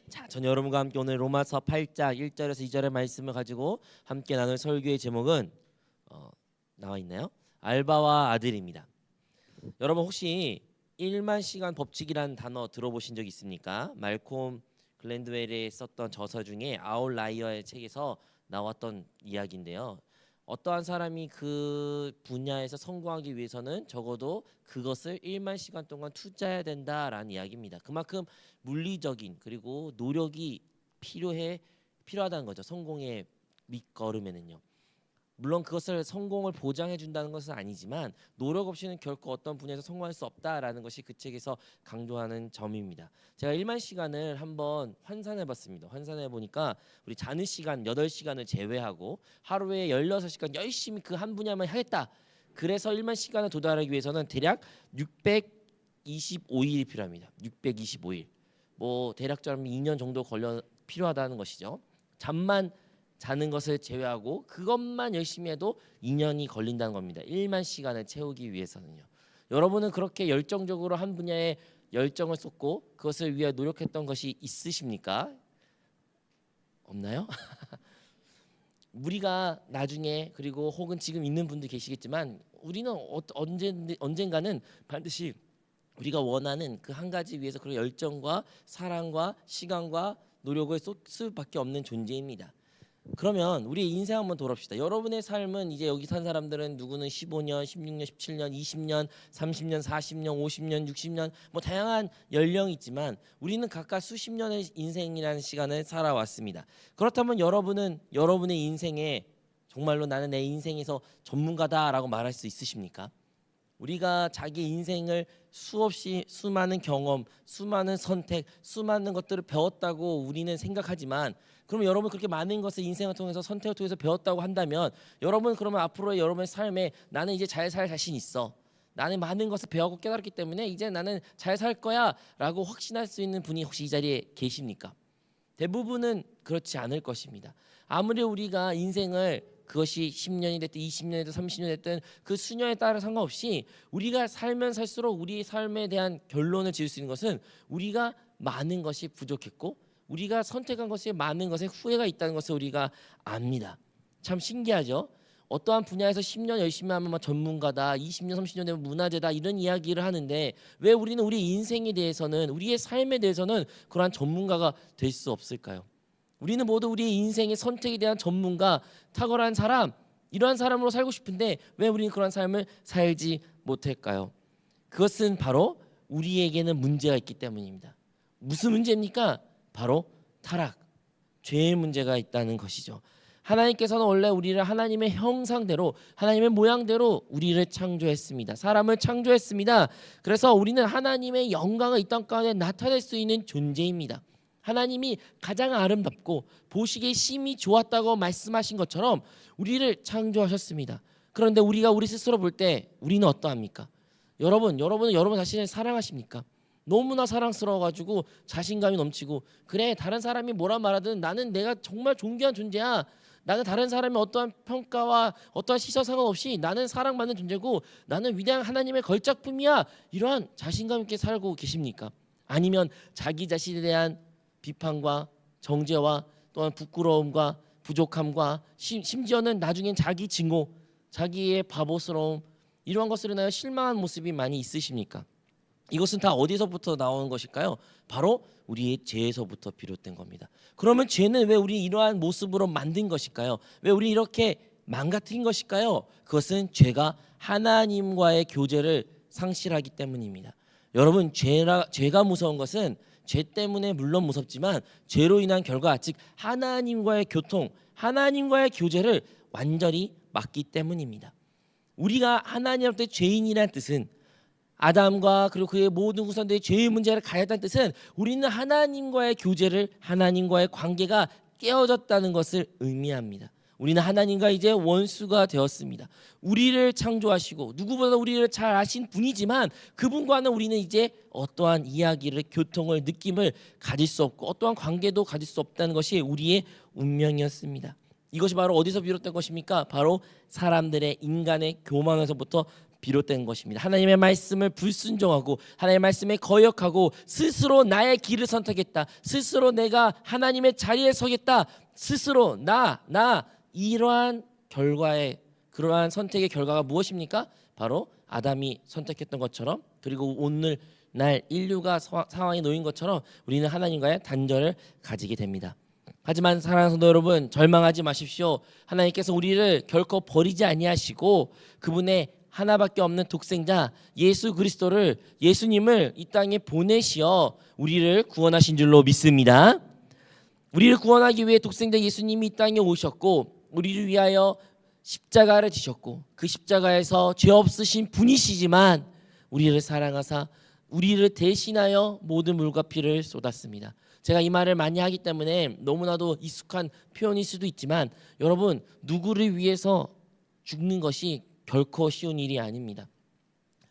자, 전 여러분과 함께 오늘 로마서 8장 1절에서 2절의 말씀을 가지고 함께 나눌 설교의 제목은 나와 있나요? 알바와 아들입니다. 여러분 혹시 1만 시간 법칙이라는 단어 들어보신 적 있습니까? 말콤 글랜드웰이 썼던 저서 중에 아웃라이어의 책에서 나왔던 이야기인데요. 어떠한 사람이 그 분야에서 성공하기 위해서는 적어도 그것을 1만 시간 동안 투자해야 된다라는 이야기입니다. 그만큼 물리적인 그리고 노력이 필요하다는 거죠. 성공의 밑거름에는요. 물론 그것을 성공을 보장해 준다는 것은 아니지만 노력 없이는 결코 어떤 분야에서 성공할 수 없다라는 것이 그 책에서 강조하는 점입니다. 제가 1만 시간을 한번 환산해 봤습니다. 환산해 보니까 우리 자는 시간 8시간을 제외하고 하루에 16시간 열심히 그 한 분야만 하겠다. 그래서 1만 시간을 도달하기 위해서는 대략 625일이 필요합니다. 625일. 뭐 대략적으로 2년 정도 필요하다는 것이죠. 잠만 자는 것을 제외하고 그것만 열심히 해도 2년이 걸린다는 겁니다. 1만 시간을 채우기 위해서는요. 여러분은 그렇게 열정적으로 한 분야에 열정을 쏟고 그것을 위해 노력했던 것이 있으십니까? 없나요? 우리가 나중에 그리고 혹은 지금 있는 분들 계시겠지만 우리는 언젠가는 반드시 우리가 원하는 그 한 가지 위해서 그런 열정과 사랑과 시간과 노력을 쏟을 수밖에 없는 존재입니다. 그러면 우리의 인생 한번 돌아봅시다. 여러분의 삶은 이제 여기 산 사람들은 누구는 15년, 16년, 17년, 20년, 30년, 40년, 50년, 60년 뭐 다양한 연령이 있지만 우리는 각각 수십 년의 인생이라는 시간을 살아왔습니다. 그렇다면 여러분은 여러분의 인생에 정말로 나는 내 인생에서 전문가다라고 말할 수 있으십니까? 우리가 자기 인생을 수없이 수많은 경험, 수많은 선택, 수많은 것들을 배웠다고 우리는 생각하지만 그러면 여러분 그렇게 많은 것을 인생을 통해서 선택을 통해서 배웠다고 한다면 여러분 그러면 앞으로의 여러분의 삶에 나는 이제 잘 살 자신 있어. 나는 많은 것을 배웠고 깨달았기 때문에 이제 나는 잘 살 거야 라고 확신할 수 있는 분이 혹시 이 자리에 계십니까? 대부분은 그렇지 않을 것입니다. 아무리 우리가 인생을 그것이 10년이 됐든 20년이 됐든 30년이 됐든 그 수년에 따라 상관없이 우리가 살면 살수록 우리의 삶에 대한 결론을 지을 수 있는 것은 우리가 많은 것이 부족했고 우리가 선택한 것에 많은 것에 후회가 있다는 것을 우리가 압니다. 참 신기하죠? 어떠한 분야에서 10년 열심히 하면 전문가다, 20년, 30년 되면 문화재다 이런 이야기를 하는데 왜 우리는 우리 인생에 대해서는 우리의 삶에 대해서는 그러한 전문가가 될 수 없을까요? 우리는 모두 우리의 인생의 선택에 대한 전문가, 탁월한 사람, 이러한 사람으로 살고 싶은데 왜 우리는 그런 삶을 살지 못할까요? 그것은 바로 우리에게는 문제가 있기 때문입니다. 무슨 문제입니까? 바로 타락, 죄의 문제가 있다는 것이죠. 하나님께서는 원래 우리를 하나님의 형상대로 하나님의 모양대로 우리를 창조했습니다. 사람을 창조했습니다. 그래서 우리는 하나님의 영광을 이 땅 가운데 나타낼 수 있는 존재입니다. 하나님이 가장 아름답고 보시기에 심히 좋았다고 말씀하신 것처럼 우리를 창조하셨습니다. 그런데 우리가 우리 스스로 볼 때 우리는 어떠합니까? 여러분은 여러분 자신을 사랑하십니까? 너무나 사랑스러워가지고 자신감이 넘치고 그래 다른 사람이 뭐라 말하든 나는 내가 정말 존귀한 존재야. 나는 다른 사람의 어떠한 평가와 어떠한 시선 상관없이 나는 사랑받는 존재고 나는 위대한 하나님의 걸작품이야. 이러한 자신감 있게 살고 계십니까? 아니면 자기 자신에 대한 비판과 정죄와 또한 부끄러움과 부족함과 심지어는 나중엔 자기 증오, 자기의 바보스러움 이러한 것으로 인하여 실망한 모습이 많이 있으십니까? 이것은 다 어디서부터 나오는 것일까요? 바로 우리의 죄에서부터 비롯된 겁니다. 그러면 죄는 왜 우리 이러한 모습으로 만든 것일까요? 왜 우리 이렇게 망가뜨린 것일까요? 그것은 죄가 하나님과의 교제를 상실하기 때문입니다. 여러분 죄가 무서운 것은 죄 때문에 물론 무섭지만 죄로 인한 결과 즉 하나님과의 교통, 하나님과의 교제를 완전히 막기 때문입니다. 우리가 하나님한테 죄인이라는 뜻은 아담과 그리고 그의 모든 후손들이 죄의 문제를 가졌다는 뜻은 우리는 하나님과의 교제를 하나님과의 관계가 깨어졌다는 것을 의미합니다. 우리는 하나님과 이제 원수가 되었습니다. 우리를 창조하시고 누구보다 우리를 잘 아신 분이지만 그분과는 우리는 이제 어떠한 이야기를 교통을 느낌을 가질 수 없고 어떠한 관계도 가질 수 없다는 것이 우리의 운명이었습니다. 이것이 바로 어디서 비롯된 것입니까? 바로 사람들의 인간의 교만에서부터 비롯된 것입니다. 하나님의 말씀을 불순종하고 하나님의 말씀에 거역하고 스스로 나의 길을 선택했다. 스스로 내가 하나님의 자리에 서겠다. 스스로 나 이러한 결과의 그러한 선택의 결과가 무엇입니까? 바로 아담이 선택했던 것처럼 그리고 오늘날 인류가 상황에 놓인 것처럼 우리는 하나님과의 단절을 가지게 됩니다. 하지만 사랑하는 성도 여러분, 절망하지 마십시오. 하나님께서 우리를 결코 버리지 아니하시고 그분의 하나밖에 없는 독생자 예수 그리스도를 예수님을 이 땅에 보내시어 우리를 구원하신 줄로 믿습니다. 우리를 구원하기 위해 독생자 예수님이 이 땅에 오셨고 우리를 위하여 십자가를 지셨고 그 십자가에서 죄 없으신 분이시지만 우리를 사랑하사 우리를 대신하여 모든 물과 피를 쏟았습니다. 제가 이 말을 많이 하기 때문에 너무나도 익숙한 표현일 수도 있지만 여러분, 누구를 위해서 죽는 것이 결코 쉬운 일이 아닙니다.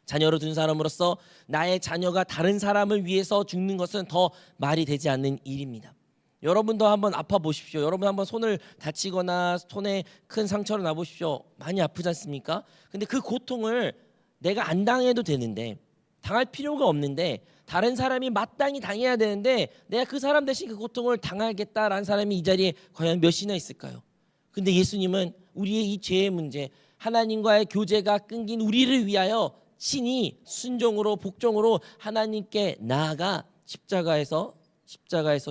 자녀를 둔 사람으로서 나의 자녀가 다른 사람을 위해서 죽는 것은 더 말이 되지 않는 일입니다. 여러분도 한번 아파 보십시오. 여러분 한번 손을 다치거나 손에 큰 상처를 나 보십시오. 많이 아프지 않습니까? 근데 그 고통을 내가 안 당해도 되는데, 당할 필요가 없는데 다른 사람이 마땅히 당해야 되는데 내가 그 사람 대신 그 고통을 당하겠다라는 사람이 이 자리에 과연 몇이나 있을까요? 근데 예수님은 우리의 이 죄의 문제, 하나님과의 교제가 끊긴 우리를 위하여 친히 순종으로 복종으로 하나님께 나아가 십자가에서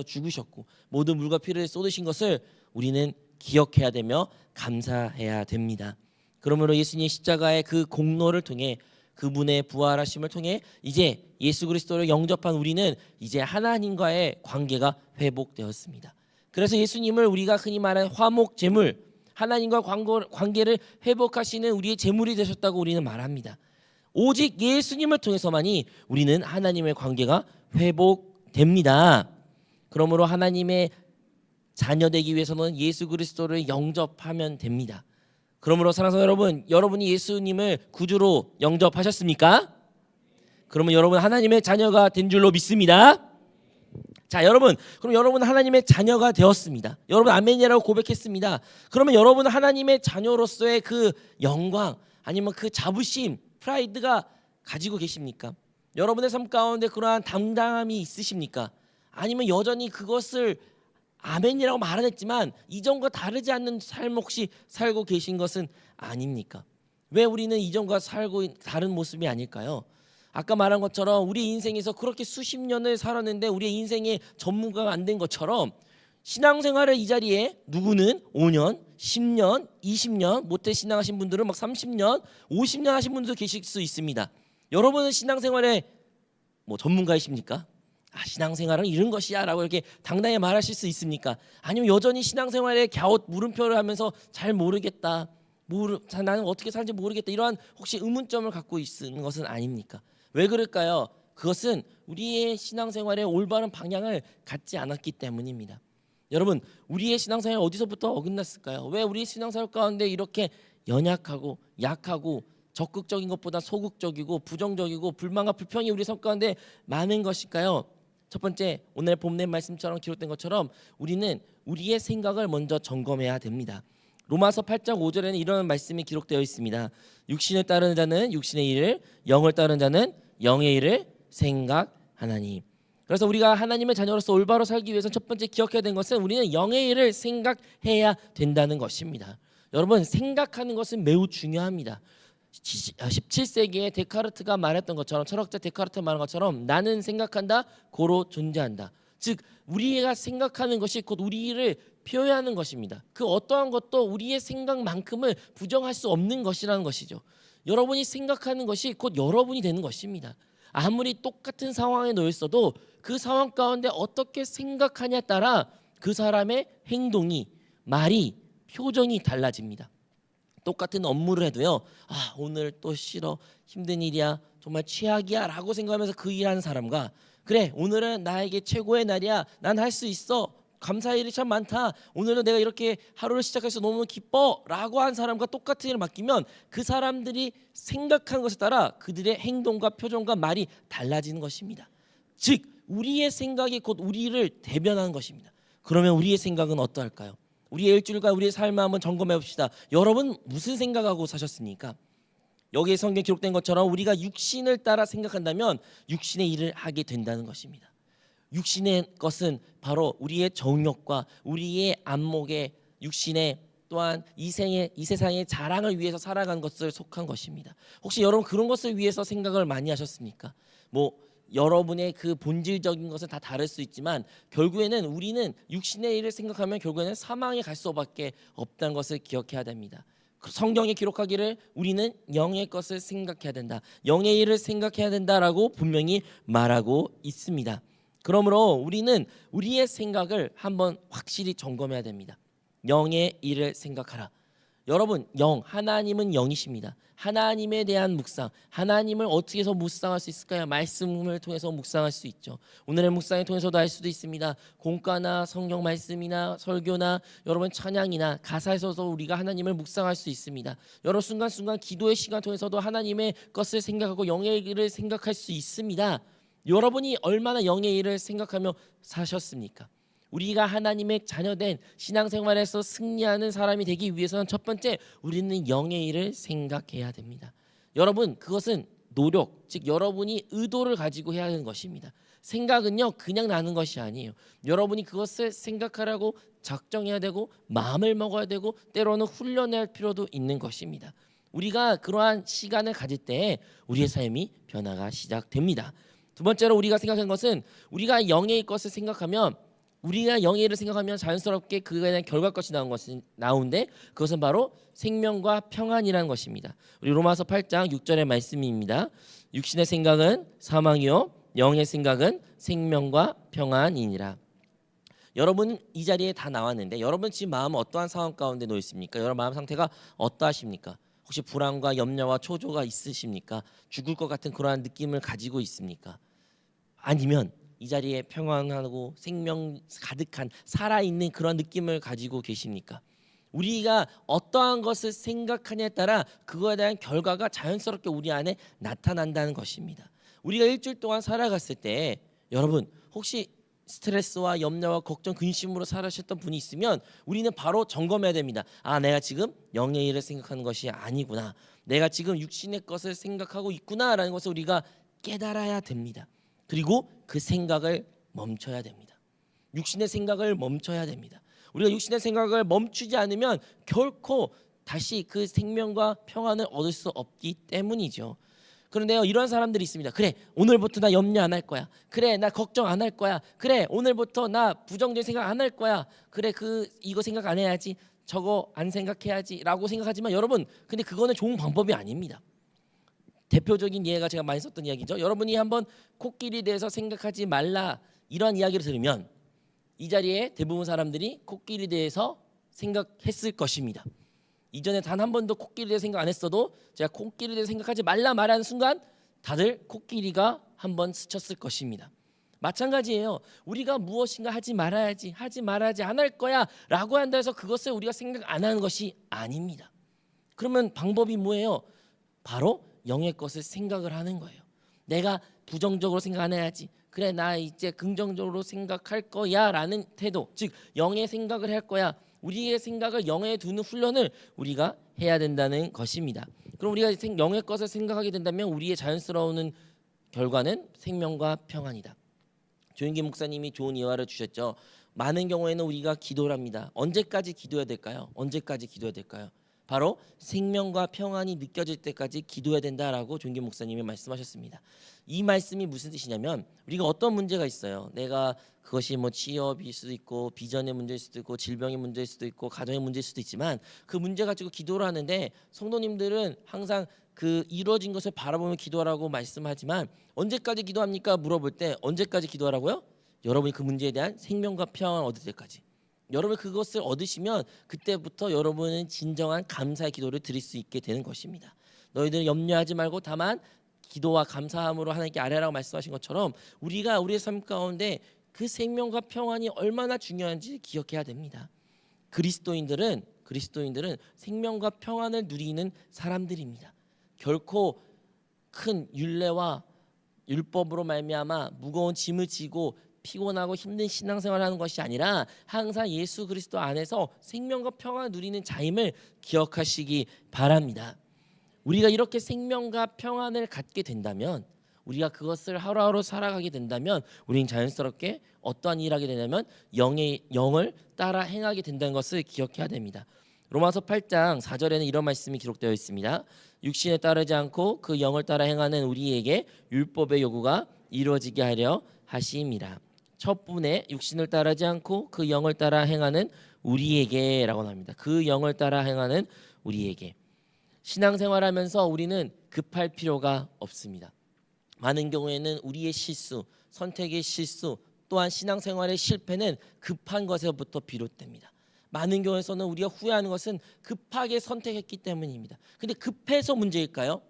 죽으셨고 모든 물과 피를 쏟으신 것을 우리는 기억해야 되며 감사해야 됩니다. 그러므로 예수님의 십자가의 그 공로를 통해 그분의 부활하심을 통해 이제 예수 그리스도를 영접한 우리는 이제 하나님과의 관계가 회복되었습니다. 그래서 예수님을 우리가 흔히 말하는 화목 제물, 하나님과 관계를 회복하시는 우리의 제물이 되셨다고 우리는 말합니다. 오직 예수님을 통해서만이 우리는 하나님의 관계가 회복됩니다. 그러므로 하나님의 자녀 되기 위해서는 예수 그리스도를 영접하면 됩니다. 그러므로 사랑하는 여러분, 여러분이 예수님을 구주로 영접하셨습니까? 그러면 여러분 하나님의 자녀가 된 줄로 믿습니다. 자, 여러분, 그럼 여러분 하나님의 자녀가 되었습니다. 여러분 아멘이라고 고백했습니다. 그러면 여러분 하나님의 자녀로서의 그 영광 아니면 그 자부심, 프라이드가 가지고 계십니까? 여러분의 삶 가운데 그러한 당당함이 있으십니까? 아니면 여전히 그것을 아멘이라고 말 안 했지만 이전과 다르지 않는 삶 혹시 살고 계신 것은 아닙니까? 왜 우리는 이전과 살고 다른 모습이 아닐까요? 아까 말한 것처럼 우리 인생에서 그렇게 수십 년을 살았는데 우리의 인생의 전문가가 안 된 것처럼 신앙생활을 이 자리에 누구는 5년, 10년, 20년, 못해 신앙하신 분들은 막 30년, 50년 하신 분들도 계실 수 있습니다. 여러분은 신앙생활에 전문가이십니까? 신앙생활은 이런 것이야 라고 이렇게 당당히 말하실 수 있습니까? 아니면 여전히 신앙생활에 갸웃 물음표를 하면서 잘 모르겠다, 나는 어떻게 살지 모르겠다 이러한 혹시 의문점을 갖고 있는 것은 아닙니까? 왜 그럴까요? 그것은 우리의 신앙생활의 올바른 방향을 갖지 않았기 때문입니다. 여러분, 우리의 신앙생활 어디서부터 어긋났을까요? 왜 우리의 신앙생활 가운데 이렇게 연약하고 약하고 적극적인 것보다 소극적이고 부정적이고 불만과 불평이 우리 삶 가운데 많은 것일까요? 첫 번째, 오늘 본문 말씀처럼 기록된 것처럼 우리는 우리의 생각을 먼저 점검해야 됩니다. 로마서 8장 5절에는 이런 말씀이 기록되어 있습니다. 육신을 따르는 자는 육신의 일을, 영을 따르는 자는 영의 일을 생각하나니. 그래서 우리가 하나님의 자녀로서 올바로 살기 위해서 첫 번째 기억해야 되는 것은 우리는 영의 일을 생각해야 된다는 것입니다. 여러분, 생각하는 것은 매우 중요합니다. 17세기에 데카르트가 말했던 것처럼, 철학자 데카르트가 말한 것처럼 나는 생각한다, 고로 존재한다. 즉 우리가 생각하는 것이 곧 우리를 표현하는 것입니다. 그 어떠한 것도 우리의 생각만큼은 부정할 수 없는 것이라는 것이죠. 여러분이 생각하는 것이 곧 여러분이 되는 것입니다. 아무리 똑같은 상황에 놓여 있어도 그 상황 가운데 어떻게 생각하냐에 따라 그 사람의 행동이, 말이, 표정이 달라집니다. 똑같은 업무를 해도요, 오늘 또 싫어, 힘든 일이야, 정말 최악이야 라고 생각하면서 그 일하는 사람과, 그래 오늘은 나에게 최고의 날이야, 난 할 수 있어, 감사할 일이 참 많다, 오늘은 내가 이렇게 하루를 시작해서 너무 기뻐 라고 한 사람과 똑같은 일을 맡기면 그 사람들이 생각하는 것에 따라 그들의 행동과 표정과 말이 달라지는 것입니다. 즉 우리의 생각이 곧 우리를 대변하는 것입니다. 그러면 우리의 생각은 어떠할까요? 우리의 일주일과 우리의 삶을 한번 점검해 봅시다. 여러분 무슨 생각하고 사셨습니까? 여기에 성경에 기록된 것처럼 우리가 육신을 따라 생각한다면 육신의 일을 하게 된다는 것입니다. 육신의 것은 바로 우리의 정욕과 우리의 안목의 육신의 또한 이 세상의 자랑을 위해서 살아간 것을 속한 것입니다. 혹시 여러분 그런 것을 위해서 생각을 많이 하셨습니까? 여러분의 그 본질적인 것은 다 다를 수 있지만 결국에는 우리는 육신의 일을 생각하면 결국에는 사망에 갈 수밖에 없다는 것을 기억해야 됩니다. 성경에 기록하기를 우리는 영의 것을 생각해야 된다. 영의 일을 생각해야 된다라고 분명히 말하고 있습니다. 그러므로 우리는 우리의 생각을 한번 확실히 점검해야 됩니다. 영의 일을 생각하라. 여러분, 하나님은 영이십니다. 하나님에 대한 묵상, 하나님을 어떻게 해서 묵상할 수 있을까요? 말씀을 통해서 묵상할 수 있죠. 오늘의 묵상을 통해서도 할 수도 있습니다. 공과나 성경 말씀이나 설교나 여러분 찬양이나 가사에서도 우리가 하나님을 묵상할 수 있습니다. 여러 순간순간 기도의 시간 통해서도 하나님의 것을 생각하고 영의 일을 생각할 수 있습니다. 여러분이 얼마나 영의 일을 생각하며 사셨습니까? 우리가 하나님의 자녀된 신앙생활에서 승리하는 사람이 되기 위해서는 첫 번째 우리는 영의 일을 생각해야 됩니다. 여러분 그것은 노력, 즉 여러분이 의도를 가지고 해야 하는 것입니다. 생각은요 그냥 나는 것이 아니에요. 여러분이 그것을 생각하라고 작정해야 되고 마음을 먹어야 되고 때로는 훈련할 필요도 있는 것입니다. 우리가 그러한 시간을 가질 때 우리의 삶이 변화가 시작됩니다. 두 번째로 우리가 생각한 것은 우리가 영의 것을 생각하면 우리가 영의 일을 생각하면 자연스럽게 그에 대한 결과값이 나오는데 그것은 바로 생명과 평안이라는 것입니다. 우리 로마서 8장 6절의 말씀입니다. 육신의 생각은 사망이요 영의 생각은 생명과 평안이니라. 여러분 이 자리에 다 나왔는데 여러분 지금 마음은 어떠한 상황 가운데 놓여 있습니까? 여러분 마음 상태가 어떠하십니까? 혹시 불안과 염려와 초조가 있으십니까? 죽을 것 같은 그러한 느낌을 가지고 있습니까? 아니면 이 자리에 평안하고 생명 가득한 살아있는 그런 느낌을 가지고 계십니까? 우리가 어떠한 것을 생각하냐에 따라 그거에 대한 결과가 자연스럽게 우리 안에 나타난다는 것입니다. 우리가 일주일 동안 살아갔을 때 여러분 혹시 스트레스와 염려와 걱정, 근심으로 살아셨던 분이 있으면 우리는 바로 점검해야 됩니다. 내가 지금 영의 일을 생각하는 것이 아니구나. 내가 지금 육신의 것을 생각하고 있구나라는 것을 우리가 깨달아야 됩니다. 그리고 그 생각을 멈춰야 됩니다. 육신의 생각을 멈춰야 됩니다. 우리가 육신의 생각을 멈추지 않으면 결코 다시 그 생명과 평안을 얻을 수 없기 때문이죠. 그런데요 이런 사람들이 있습니다. 그래 오늘부터 나 염려 안 할 거야. 그래 나 걱정 안 할 거야. 그래 오늘부터 나 부정적인 생각 안 할 거야. 그래 이거 생각 안 해야지. 저거 안 생각해야지 라고 생각하지만 여러분 근데 그거는 좋은 방법이 아닙니다. 대표적인 예가 제가 많이 썼던 이야기죠. 여러분이 한번 코끼리에 대해서 생각하지 말라 이런 이야기를 들으면 이 자리에 대부분 사람들이 코끼리에 대해서 생각했을 것입니다. 이전에 단 한 번도 코끼리에 대해서 생각 안 했어도 제가 코끼리에 대해서 생각하지 말라 말하는 순간 다들 코끼리가 한번 스쳤을 것입니다. 마찬가지예요. 우리가 무엇인가 하지 말아야지 하지 말아야지 안 할 거야 라고 한다 해서 그것을 우리가 생각 안 하는 것이 아닙니다. 그러면 방법이 뭐예요? 바로 영의 것을 생각을 하는 거예요. 내가 부정적으로 생각 안 해야지. 그래 나 이제 긍정적으로 생각할 거야 라는 태도, 즉 영의 생각을 할 거야. 우리의 생각을 영에 두는 훈련을 우리가 해야 된다는 것입니다. 그럼 우리가 영의 것을 생각하게 된다면 우리의 자연스러운 결과는 생명과 평안이다. 조인기 목사님이 좋은 예화를 주셨죠. 많은 경우에는 우리가 기도를 합니다. 언제까지 기도해야 될까요? 언제까지 기도해야 될까요? 바로 생명과 평안이 느껴질 때까지 기도해야 된다라고 조인기 목사님이 말씀하셨습니다. 이 말씀이 무슨 뜻이냐면 우리가 어떤 문제가 있어요. 내가 그것이 취업일 수도 있고 비전의 문제일 수도 있고 질병의 문제일 수도 있고 가정의 문제일 수도 있지만 그 문제 가지고 기도를 하는데 성도님들은 항상 그 이루어진 것을 바라보며 기도하라고 말씀하지만 언제까지 기도합니까? 물어볼 때 언제까지 기도하라고요? 여러분이 그 문제에 대한 생명과 평안을 얻을 때까지. 여러분 그것을 얻으시면 그때부터 여러분은 진정한 감사의 기도를 드릴 수 있게 되는 것입니다. 너희들은 염려하지 말고 다만 기도와 감사함으로 하나님께 아뢰라고 말씀하신 것처럼 우리가 우리의 삶 가운데 그 생명과 평안이 얼마나 중요한지 기억해야 됩니다. 그리스도인들은 생명과 평안을 누리는 사람들입니다. 결코 큰 율례와 율법으로 말미암아 무거운 짐을 지고 피곤하고 힘든 신앙생활을 하는 것이 아니라 항상 예수 그리스도 안에서 생명과 평안을 누리는 자임을 기억하시기 바랍니다. 우리가 이렇게 생명과 평안을 갖게 된다면, 우리가 그것을 하루하루 살아가게 된다면 우리는 자연스럽게 어떠한 일을 하게 되냐면 영을 따라 행하게 된다는 것을 기억해야 됩니다. 로마서 8장 4절에는 이런 말씀이 기록되어 있습니다. 육신에 따르지 않고 그 영을 따라 행하는 우리에게 율법의 요구가 이루어지게 하려 하심이라. 첫 분에 육신을 따르지 않고 그 영을 따라 행하는 우리에게라고 합니다. 그 영을 따라 행하는 우리에게. 신앙생활하면서 우리는 급할 필요가 없습니다. 많은 경우에는 우리의 실수, 선택의 실수, 또한 신앙생활의 실패는 급한 것에부터 비롯됩니다. 많은 경우에서는 우리가 후회하는 것은 급하게 선택했기 때문입니다. 근데 급해서 문제일까요?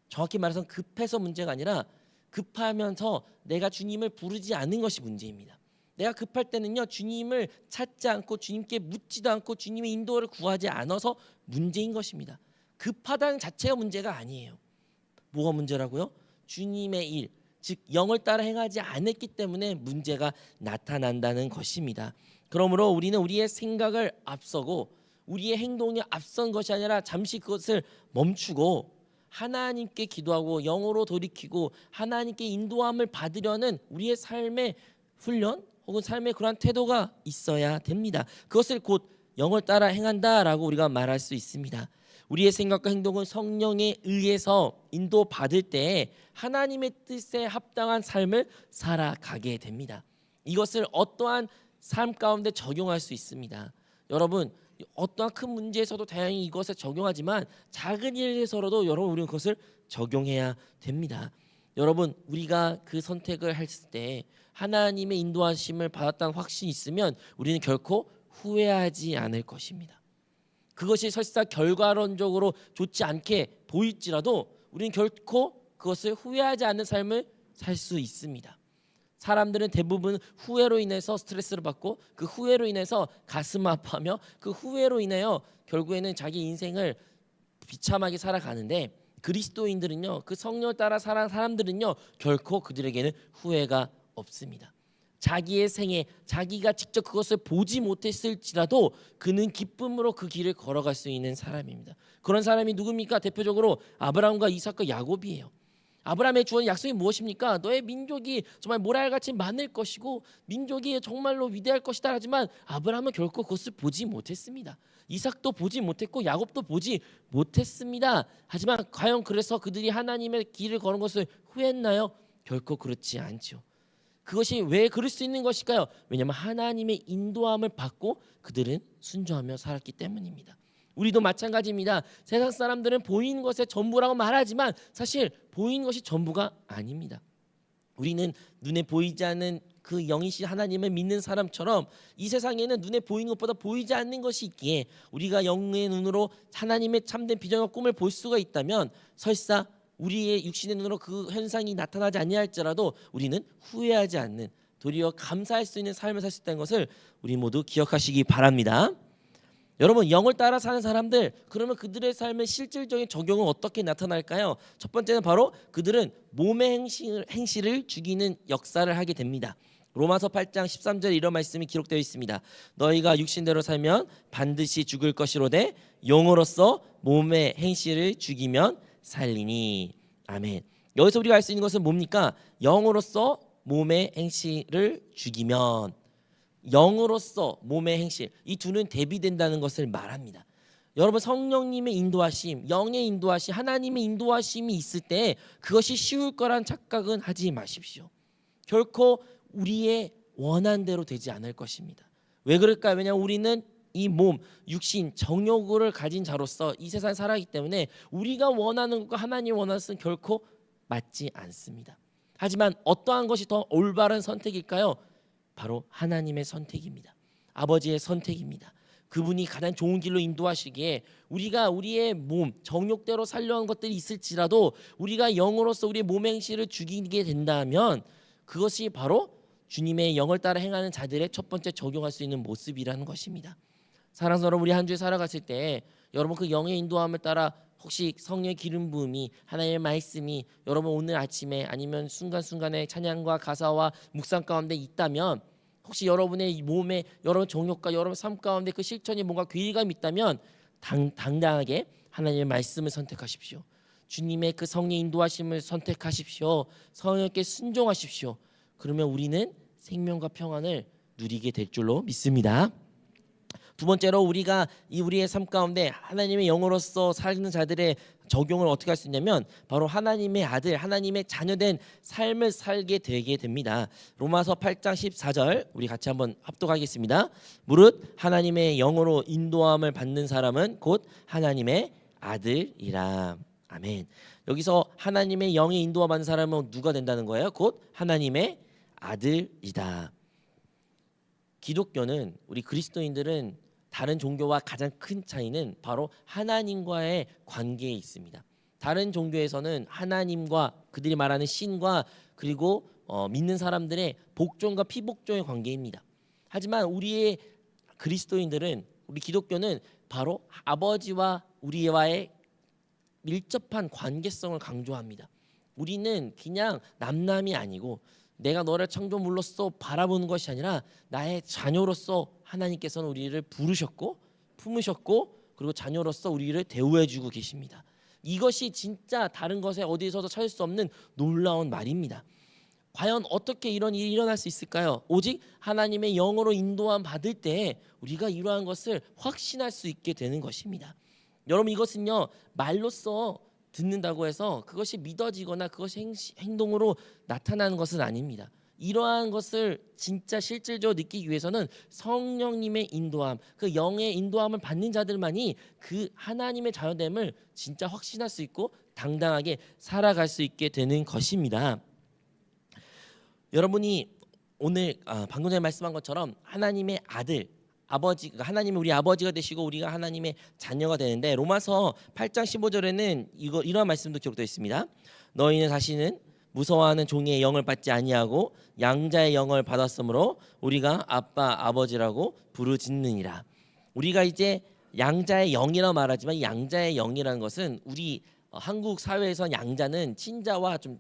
정확히 말해서 급해서 문제가 아니라 급하면서 내가 주님을 부르지 않은 것이 문제입니다. 내가 급할 때는요, 주님을 찾지 않고 주님께 묻지도 않고 주님의 인도를 구하지 않아서 문제인 것입니다. 급하다는 자체가 문제가 아니에요. 뭐가 문제라고요? 주님의 일, 즉 영을 따라 행하지 않았기 때문에 문제가 나타난다는 것입니다. 그러므로 우리는 우리의 생각을 앞서고 우리의 행동이 앞선 것이 아니라 잠시 그것을 멈추고 하나님께 기도하고 영으로 돌이키고 하나님께 인도함을 받으려는 우리의 삶의 훈련 혹은 삶의 그러한 태도가 있어야 됩니다. 그것을 곧 영을 따라 행한다라고 우리가 말할 수 있습니다. 우리의 생각과 행동은 성령에 의해서 인도받을 때 하나님의 뜻에 합당한 삶을 살아가게 됩니다. 이것을 어떠한 삶 가운데 적용할 수 있습니다. 여러분, 어떠한 큰 문제에서도 다양히 이것을 적용하지만 작은 일에서라도 여러분 우리는 그것을 적용해야 됩니다. 여러분, 우리가 그 선택을 했을 때 하나님의 인도하심을 받았다는 확신이 있으면 우리는 결코 후회하지 않을 것입니다. 그것이 설사 결과론적으로 좋지 않게 보일지라도 우리는 결코 그것을 후회하지 않는 삶을 살 수 있습니다. 사람들은 대부분 후회로 인해서 스트레스를 받고 그 후회로 인해서 가슴 아파하며 그 후회로 인하여 결국에는 자기 인생을 비참하게 살아가는데, 그리스도인들은요, 그 성령을 따라 살아가는 사람들은요 결코 그들에게는 후회가 없습니다. 자기의 생애, 자기가 직접 그것을 보지 못했을지라도 그는 기쁨으로 그 길을 걸어갈 수 있는 사람입니다. 그런 사람이 누굽니까? 대표적으로 아브라함과 이삭과 야곱이에요. 아브라함의 주어진 약속이 무엇입니까? 너의 민족이 정말 모래알같이 많을 것이고 민족이 정말로 위대할 것이다 하지만 아브라함은 결코 그것을 보지 못했습니다. 이삭도 보지 못했고 야곱도 보지 못했습니다. 하지만 과연 그래서 그들이 하나님의 길을 걸은 것을 후회했나요? 결코 그렇지 않죠. 그것이 왜 그럴 수 있는 것일까요? 왜냐하면 하나님의 인도함을 받고 그들은 순종하며 살았기 때문입니다. 우리도 마찬가지입니다. 세상 사람들은 보이는 것의 전부라고 말하지만 사실 보이는 것이 전부가 아닙니다. 우리는 눈에 보이지 않는 그 영이신 하나님을 믿는 사람처럼 이 세상에는 눈에 보이는 것보다 보이지 않는 것이 있기에 우리가 영의 눈으로 하나님의 참된 비전과 꿈을 볼 수가 있다면 설사 우리의 육신의 눈으로 그 현상이 나타나지 아니할지라도 우리는 후회하지 않는, 도리어 감사할 수 있는 삶을 살 수 있다는 것을 우리 모두 기억하시기 바랍니다. 여러분, 영을 따라 사는 사람들, 그러면 그들의 삶의 실질적인 적용은 어떻게 나타날까요? 첫 번째는 바로 그들은 몸의 행실을 죽이는 역사를 하게 됩니다. 로마서 8장 13절에 이런 말씀이 기록되어 있습니다. 너희가 육신대로 살면 반드시 죽을 것이로되 영으로서 몸의 행실을 죽이면 살리니. 아멘. 여기서 우리가 알 수 있는 것은 뭡니까? 영으로서 몸의 행실을 죽이면, 영으로서 몸의 행실, 이 두는 대비된다는 것을 말합니다. 여러분, 성령님의 인도하심, 영의 인도하심, 하나님의 인도하심이 있을 때 그것이 쉬울 거란 착각은 하지 마십시오. 결코 우리의 원한 대로 되지 않을 것입니다. 왜 그럴까요? 왜냐하면 우리는 이 몸, 육신, 정욕을 가진 자로서 이 세상에 살아가기 때문에 우리가 원하는 것과 하나님이 원하는 것은 결코 맞지 않습니다. 하지만 어떠한 것이 더 올바른 선택일까요? 바로 하나님의 선택입니다. 아버지의 선택입니다. 그분이 가장 좋은 길로 인도하시기에 우리가 우리의 몸, 정욕대로 살려는 것들이 있을지라도 우리가 영으로서 우리의 몸 행실을 죽이게 된다면 그것이 바로 주님의 영을 따라 행하는 자들의 첫 번째 적용할 수 있는 모습이라는 것입니다. 사랑하는 여러분, 우리 한 주에 살아갔을 때 여러분 그 영의 인도함을 따라 혹시 성령의 기름 부음이, 하나님의 말씀이 여러분 오늘 아침에 아니면 순간순간의 찬양과 가사와 묵상 가운데 있다면, 혹시 여러분의 몸에 여러분 정욕과 여러분 삶 가운데 그 실천이 뭔가 괴리감이 있다면 당당하게 하나님의 말씀을 선택하십시오. 주님의 그 성령 인도하심을 선택하십시오. 성령께 순종하십시오. 그러면 우리는 생명과 평안을 누리게 될 줄로 믿습니다. 두 번째로 우리가 우리의 삶 가운데 하나님의 영으로서 사는 자들의 적용을 어떻게 할 수 있냐면 바로 하나님의 아들, 하나님의 자녀된 삶을 살게 되게 됩니다. 로마서 8장 14절 우리 같이 한번 합독하겠습니다. 무릇 하나님의 영으로 인도함을 받는 사람은 곧 하나님의 아들이라. 아멘. 여기서 하나님의 영에 인도함 받는 사람은 누가 된다는 거예요? 곧 하나님의 아들이다. 기독교는, 우리 그리스도인들은 다른 종교와 가장 큰 차이는 바로 하나님과의 관계에 있습니다. 다른 종교에서는 하나님과 그들이 말하는 신과 그리고 믿는 사람들의 복종과 피복종의 관계입니다. 하지만 우리의 그리스도인들은, 우리 기독교는 바로 아버지와 우리와의 밀접한 관계성을 강조합니다. 우리는 그냥 남남이 아니고 내가 너를 창조물로서 바라보는 것이 아니라 나의 자녀로서 하나님께서는 우리를 부르셨고 품으셨고 그리고 자녀로서 우리를 대우해주고 계십니다. 이것이 진짜 다른 것에 어디에서도 찾을 수 없는 놀라운 말입니다. 과연 어떻게 이런 일이 일어날 수 있을까요? 오직 하나님의 영으로 인도함 받을 때 우리가 이러한 것을 확신할 수 있게 되는 것입니다. 여러분, 이것은요 말로써 듣는다고 해서 그것이 믿어지거나 그것이 행동으로 나타나는 것은 아닙니다. 이러한 것을 진짜 실질적으로 느끼기 위해서는 성령님의 인도함, 그 영의 인도함을 받는 자들만이 그 하나님의 자녀됨을 진짜 확신할 수 있고 당당하게 살아갈 수 있게 되는 것입니다. 여러분이 오늘 방금 전에 말씀한 것처럼 하나님의 아들, 아버지, 하나님이 우리 아버지가 되시고 우리가 하나님의 자녀가 되는데 로마서 8장 15절에는 이러한 말씀도 기록되어 있습니다. 너희는 다시는 무서워하는 종의 영을 받지 아니하고 양자의 영을 받았으므로 우리가 아빠 아버지라고 부르짖느니라. 우리가 이제 양자의 영이라고 말하지만 이 양자의 영이라는 것은 우리 한국 사회에서 양자는 친자와 좀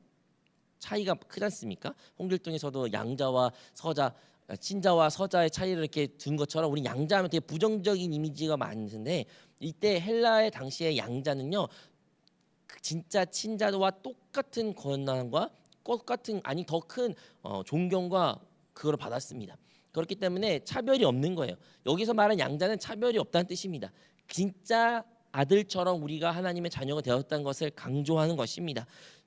차이가 크지 않습니까? 홍길동에서도 양자와 서자, 친자와 서자의 차이를 이렇게 둔 것처럼 우리 양자하면 되게 부정적인 이미지가 많은데 이때 헬라의 당시의 양자는요 진짜 친자와 똑같은 권한과 똑같은 아니 더 큰 존경과 그걸 받았습니다. 그렇기 때문에 차별이 없는 거예요. 여기서 말하는 양자는 차별이 없다는 뜻입니다. 진짜 아들처럼 우리가 하나님의 자녀가 되었다는 것을 강조하는 것입니다.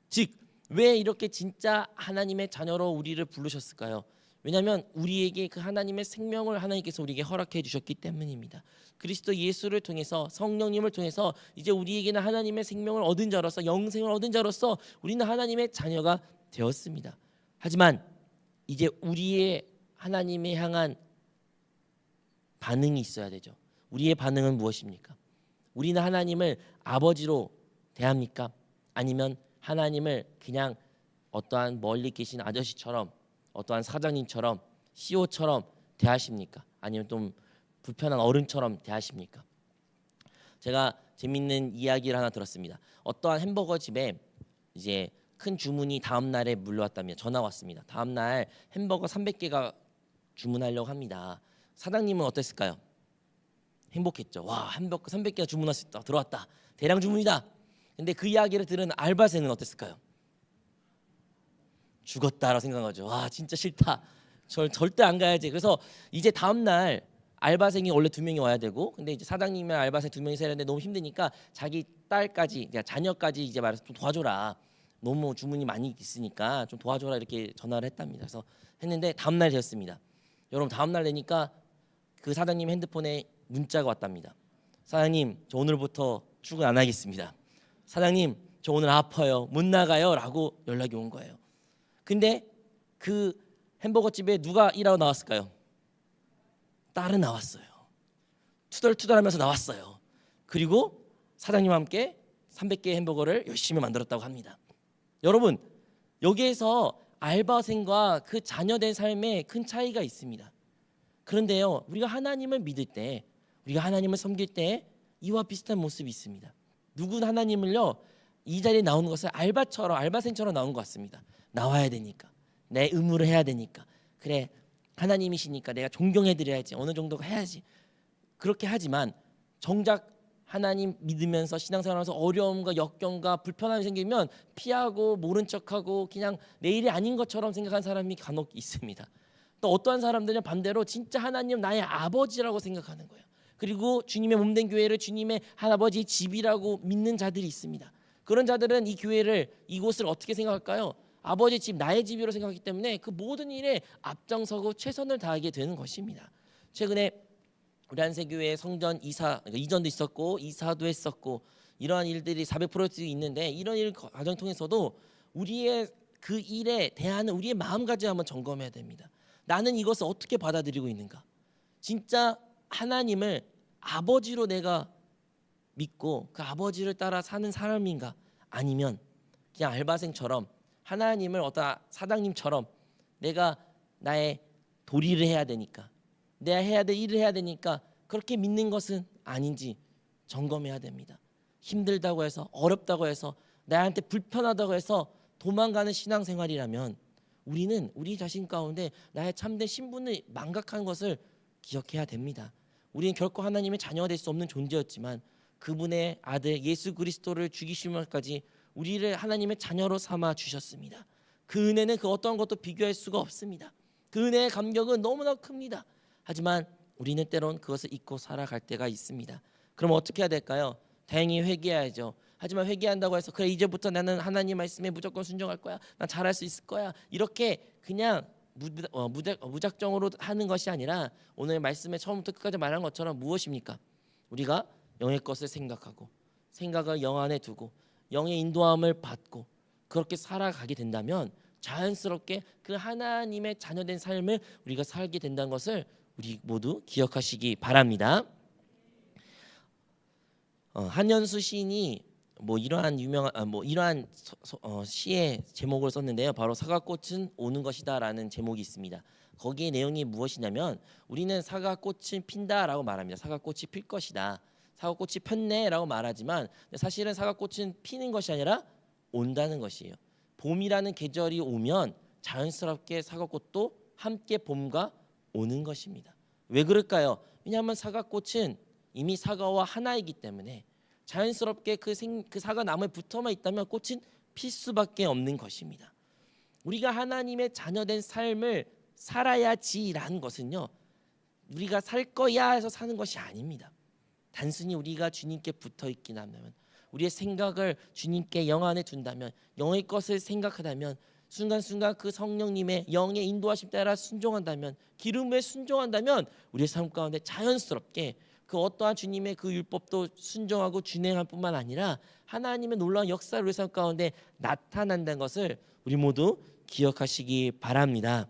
즉 왜 이렇게 진짜 하나님의 자녀로 우리를 부르셨을까요? 왜냐하면 우리에게 그 하나님의 생명을 하나님께서 우리에게 허락해 주셨기 때문입니다. 그리스도 예수를 통해서 성령님을 통해서 이제 우리에게는 하나님의 생명을 얻은 자로서 영생을 얻은 자로서 우리는 하나님의 자녀가 되었습니다. 하지만 이제 우리의 하나님에 향한 반응이 있어야 되죠. 우리의 반응은 무엇입니까? 우리는 하나님을 아버지로 대합니까? 아니면 하나님을 그냥 어떠한 멀리 계신 아저씨처럼 어떠한 사장님처럼 CEO처럼 대하십니까? 아니면 좀 불편한 어른처럼 대하십니까? 제가 재밌는 이야기를 하나 들었습니다. 어떠한 햄버거 집에 이제 큰 주문이 다음 날에 물려왔다며 전화 왔습니다. 다음 날 햄버거 300개가 주문하려고 합니다. 사장님은 어땠을까요? 행복했죠. 와, 햄버거 300개가 주문할 수 있다. 들어왔다. 대량 주문이다. 근데 그 이야기를 들은 알바생은 어땠을까요? 죽었다라고 생각하죠. 와, 진짜 싫다. 절대 안 가야지. 그래서 이제 다음 날 알바생이 원래 2명이 와야 되고, 근데 이제 사장님의 알바생 2명이 있어야 되는데 너무 힘드니까 자기 딸까지, 자녀까지 이제 말해서 좀 도와줘라. 너무 주문이 많이 있으니까 좀 도와줘라 이렇게 전화를 했답니다. 그래서 했는데 다음 날 되었습니다. 여러분 다음 날 되니까 그 사장님 핸드폰에 문자가 왔답니다. 사장님, 저 오늘부터 출근 안 하겠습니다. 사장님, 저 오늘 아파요. 못 나가요. 라고 연락이 온 거예요. 근데 그 햄버거 집에 누가 일하러 나왔을까요? 딸은 나왔어요. 투덜투덜하면서 나왔어요. 그리고 사장님과 함께 300개의 햄버거를 열심히 만들었다고 합니다. 여러분, 여기에서 알바생과 그 자녀된 삶에 큰 차이가 있습니다. 그런데요, 우리가 하나님을 믿을 때, 우리가 하나님을 섬길 때 이와 비슷한 모습이 있습니다. 누군 하나님을요, 이 자리에 나오는 것을 알바처럼, 알바생처럼 나온 것 같습니다. 나와야 되니까, 내 의무를 해야 되니까, 그래 하나님이시니까 내가 존경해드려야지, 어느 정도 해야지. 그렇게 하지만 정작 하나님 믿으면서 신앙생활하면서 어려움과 역경과 불편함이 생기면 피하고 모른 척하고 그냥 내일이 아닌 것처럼 생각하는 사람이 간혹 있습니다. 또 어떠한 사람들은 반대로 진짜 하나님 나의 아버지라고 생각하는 거예요. 그리고 주님의 몸된 교회를 주님의 할아버지 집이라고 믿는 자들이 있습니다. 그런 자들은 이 교회를 이곳을 어떻게 생각할까요? 아버지 집 나의 집이라고 생각하기 때문에 그 모든 일에 앞장서고 최선을 다하게 되는 것입니다. 최근에 우리 한세교회 성전 이사 그러니까 이전도 있었고 이사도 했었고 이러한 일들이 400% 있는데 이런 일 과정 통해서도 우리의 그 일에 대하는 우리의 마음가짐 한번 점검해야 됩니다. 나는 이것을 어떻게 받아들이고 있는가? 진짜 하나님을 아버지로 내가 믿고 그 아버지를 따라 사는 사람인가? 아니면 그냥 알바생처럼 하나님을 어떤 사장님처럼 내가 나의 도리를 해야 되니까 내가 해야 될 일을 해야 되니까 그렇게 믿는 것은 아닌지 점검해야 됩니다. 힘들다고 해서 어렵다고 해서 나한테 불편하다고 해서 도망가는 신앙생활이라면 우리는 우리 자신 가운데 나의 참된 신분을 망각한 것을 기억해야 됩니다. 우리는 결코 하나님의 자녀가 될 수 없는 존재였지만 그분의 아들 예수 그리스도를 죽이시면까지 우리를 하나님의 자녀로 삼아 주셨습니다. 그 은혜는 그 어떤 것도 비교할 수가 없습니다. 그 은혜의 감격은 너무나 큽니다. 하지만 우리는 때론 그것을 잊고 살아갈 때가 있습니다. 그럼 어떻게 해야 될까요? 다행히 회개해야죠. 하지만 회개한다고 해서 그래 이제부터 나는 하나님 말씀에 무조건 순종할 거야. 난 잘할 수 있을 거야. 이렇게 그냥 무작정으로 하는 것이 아니라 오늘 말씀에 처음부터 끝까지 말한 것처럼 무엇입니까? 우리가 영의 것을 생각하고 생각을 영 안에 두고 영의 인도함을 받고 그렇게 살아가게 된다면 자연스럽게 그 하나님의 자녀된 삶을 우리가 살게 된다는 것을 우리 모두 기억하시기 바랍니다. 한연수 시인이 이러한 유명한 시의 제목을 썼는데요. 바로 사과꽃은 오는 것이다라는 제목이 있습니다. 거기에 내용이 무엇이냐면 우리는 사과꽃은 핀다라고 말합니다. 사과꽃이 필 것이다. 사과꽃이 폈네라고 말하지만 사실은 사과꽃은 피는 것이 아니라 온다는 것이에요. 봄이라는 계절이 오면 자연스럽게 사과꽃도 함께 봄과 오는 것입니다. 왜 그럴까요? 왜냐하면 사과꽃은 이미 사과와 하나이기 때문에 자연스럽게 그 사과 나무에 붙어만 있다면 꽃은 필 수밖에 없는 것입니다. 우리가 하나님의 자녀된 삶을 살아야지라는 것은요, 우리가 살 거야 해서 사는 것이 아닙니다. 단순히 우리가 주님께 붙어 있긴 하면, 우리의 생각을 주님께 영 안에 둔다면, 영의 것을 생각하다면, 순간순간 그 성령님의 영의 인도하심 따라 순종한다면, 기름에 순종한다면 우리의 삶 가운데 자연스럽게 그 어떠한 주님의 그 율법도 순종하고 준행할 뿐만 아니라 하나님의 놀라운 역사를 우리 삶 가운데 나타난다는 것을 우리 모두 기억하시기 바랍니다.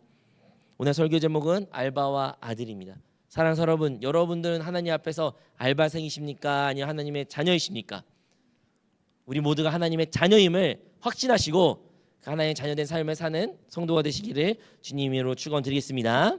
오늘 설교 제목은 알바와 아들입니다. 사랑하는 여러분, 여러분들은 하나님 앞에서 알바생이십니까? 아니면 하나님의 자녀이십니까? 우리 모두가 하나님의 자녀임을 확신하시고 하나님의 자녀된 삶을 사는 성도가 되시기를 주님 이름으로 축원드리겠습니다.